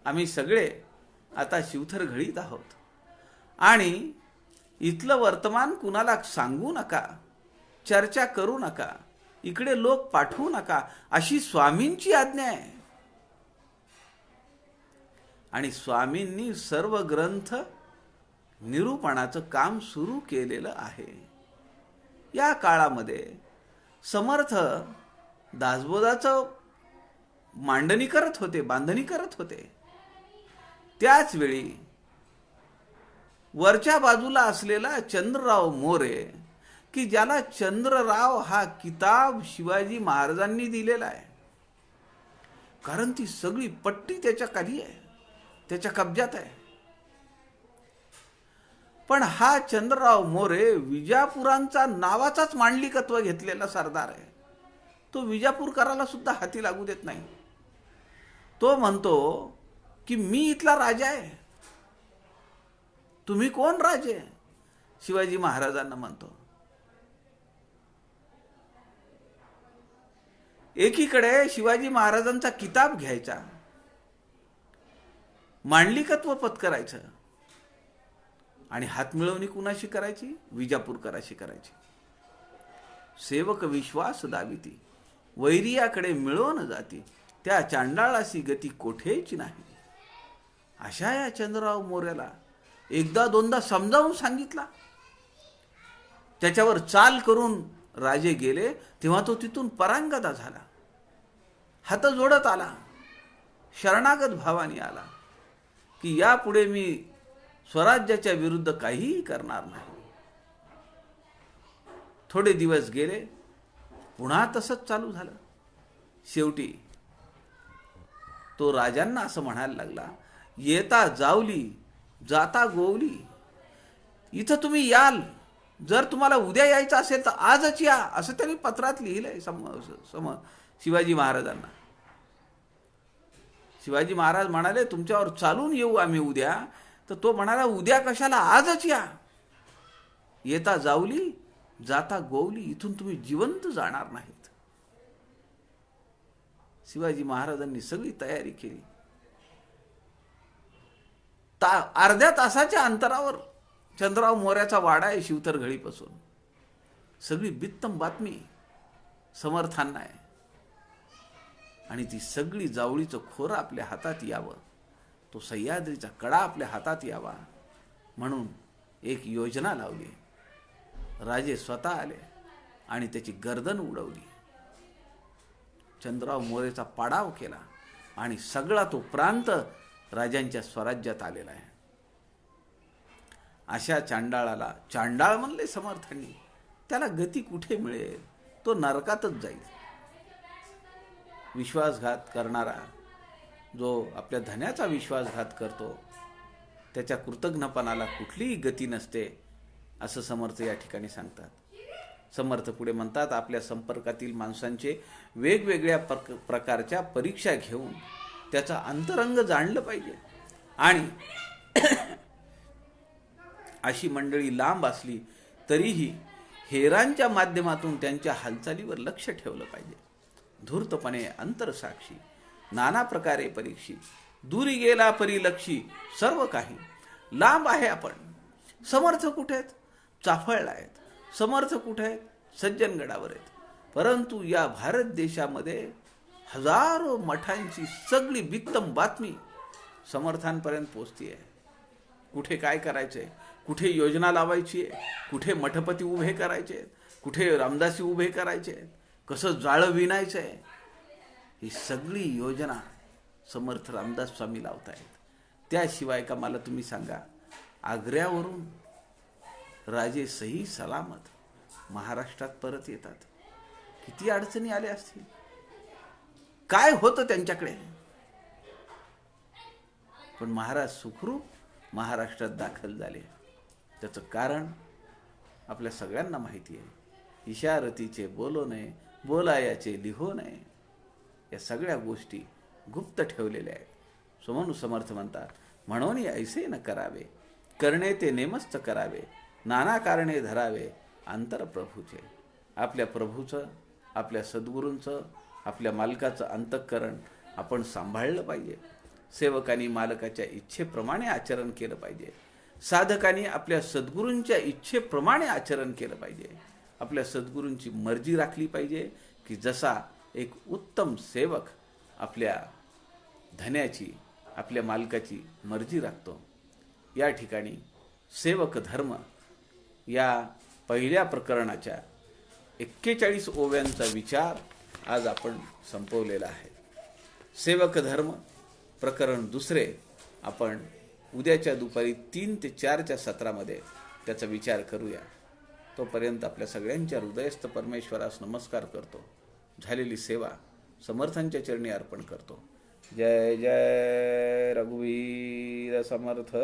आम्ही सगळे आता शिवथर घडीत आहोत आणि इथलं वर्तमान कुणाला सांगू नका, चर्चा करू नका, इकडे लोक पाठवू नका, अशी स्वामींची आज्ञा आहे. आणि स्वामींनी सर्व ग्रंथ निरूपणाचं काम सुरू केलेलं आहे. या काळामध्ये समर्थ दासबोधाचं मांडणी करत होते, बांधणी करत होते. त्याच वेळी वरच्या बाजूला असलेला चंद्रराव मोरे, की ज्याला चंद्रराव हा किताब शिवाजी महाराजांनी दिलेला आहे, कारण ती सगळी पट्टी त्याच्या खाली आहे, त्याच्या कब्जात आहे. पण हा चंद्रराव मोरे विजापुरांचा नावाचाच मांडलिकत्व घेतलेला सरदार आहे. तो विजापूरकराला सुद्धा हाती लागू देत नाही. तो म्हणतो की मी इथला राजा आहे, तुम्ही कोण राजे? शिवाजी महाराजांना म्हणतो. एकीकडे शिवाजी महाराजांचा किताब घ्यायचा, मांडलिकत्व पत्करायचं आणि हातमिळवणी कुणाशी करायची? विजापूरकराशी करायची. सेवक विश्वास दाविती, वैरियाकडे मिळवून जाती, त्या चांडाळाशी गती कोठेच नाही. अशा या चंद्रराव मोऱ्याला एकदा दोनदा समजावून सांगितला. त्याच्यावर चाल करून राजे गेले, तेव्हा तो तिथून परांगदा झाला, हात जोडत आला, शरणागत भावाने आला की यापुढे मी स्वराज्याच्या विरुद्ध काहीही करणार नाही. थोडे दिवस गेले, पुन्हा तसंच चालू झालं. शेवटी तो राजांना असं म्हणायला लागला, येता जावली जाता गोवली, इथं तुम्ही याल, जर तुम्हाला उद्या यायचं असेल तर आजच या, असं त्यांनी पत्रात लिहिलंय शिवाजी महाराजांना. शिवाजी महाराज म्हणाले तुमच्यावर चालून येऊ आम्ही उद्या, तर तो म्हणाला उद्या कशाला, आजच या. येता जावली जाता गोवली, इथून तुम्ही जिवंत जाणार नाहीत. शिवाजी महाराजांनी सगळी तयारी केली. अर्ध्या तासाच्या अंतरावर चंद्रराव मोऱ्याचा वाडा आहे शिवथर घडीपासून. सगळी बित्तम बातमी समर्थांना आहे आणि ती सगळी जावळीचं खोरं आपल्या हातात यावं, तो सह्याद्रीचा कडा आपल्या हातात यावा म्हणून एक योजना लावली. राजे स्वतः आले आणि त्याची गर्दन उडवली. चंद्रराव मोरेचा पाडाव केला आणि सगळा तो प्रांत राजांच्या स्वराज्यात आलेला आहे. अशा चांडाळाला चांडाळ म्हणले समर्थांनी, त्याला गती कुठे मिळेल? तो नरकातच जाईल. विश्वासघात करणारा, जो आपल्या धन्याचा विश्वासघात करतो, त्याच्या कृतज्ञपणाला कुठलीही गती नसते, असं समर्थ या ठिकाणी सांगतात. समर्थ पुढे म्हणतात, आपल्या संपर्कातील माणसांचे वेगवेगळ्या प्रकारच्या परीक्षा घेऊन त्याचा अंतरंग जाणलं पाहिजे आणि अशी मंडळी लांब असली तरीही हेरांच्या माध्यमातून त्यांच्या हालचालीवर लक्ष ठेवलं पाहिजे. धूर्तपणे अंतरसाक्षी, नाना प्रकारे परीक्षी, दुरी गेला परिलक्षी, सर्व काही लांब आहे. आपण समर्थ कुठे आहेत? चाफळला आहेत. समर्थ कुठे आहेत? सज्जनगडावर आहेत. परंतु या भारत देशामध्ये हजारो मठांची सगळी बित्तम बातमी समर्थांपर्यंत पोहोचतीये. कुठे काय करायचंय, कुठे योजना लावायची आहे, कुठे मठपती उभे करायचे, कुठे रामदासी उभे करायचे, कसं जाळं विणायचं आहे, ही सगळी योजना समर्थ रामदास स्वामी लावतायत. त्याशिवाय का मला तुम्ही सांगा, आग्र्यावरून राजे सही सलामत महाराष्ट्रात परत येतात. किती अडचणी आल्या असतील, काय होतं त्यांच्याकडे, पण महाराज सुखरूप महाराष्ट्रात दाखल झाले. त्याचं कारण आपल्या सगळ्यांना माहिती आहे. इशारतीचे बोलो नये, बोलायाचे लिहो नये, या सगळ्या गोष्टी गुप्त ठेवलेल्या आहेत. म्हणून समर्थ म्हणतात, म्हणून ऐसे न करावे, करणे ते नेमस्त करावे, नाना कारणे धरावे अंतर प्रभूचे. आपल्या प्रभूचं, आपल्या सद्गुरूंचं, आपल्या मालकाचं अंतःकरण आपण सांभाळलं पाहिजे. सेवकांनी मालकाच्या इच्छेप्रमाणे आचरण केलं पाहिजे. साधकांनी आपल्या सद्गुरूंच्या इच्छेप्रमाणे आचरण केलं पाहिजे. आपल्या सद्गुरूंची मर्जी राखली पाहिजे, की जसा एक उत्तम सेवक आपल्या धन्याची, आपल्या मालकाची मर्जी राखतो. या ठिकाणी सेवक धर्म या पहिल्या प्रकरणाच्या 41 ओव्यांचा विचार आज आपण संपवलेला आहे. सेवक धर्म प्रकरण दुसरे आपण उद्याच्या दुपारी 3 ते 4च्या सत्रामध्ये त्याचा विचार करूया. तोपर्यंत आपल्या सगळ्यांच्या हृदयस्थ परमेश्वरास नमस्कार करतो. झालेली सेवा समर्थांच्या चरणी अर्पण करतो. जय जय रघुवीर समर्थ.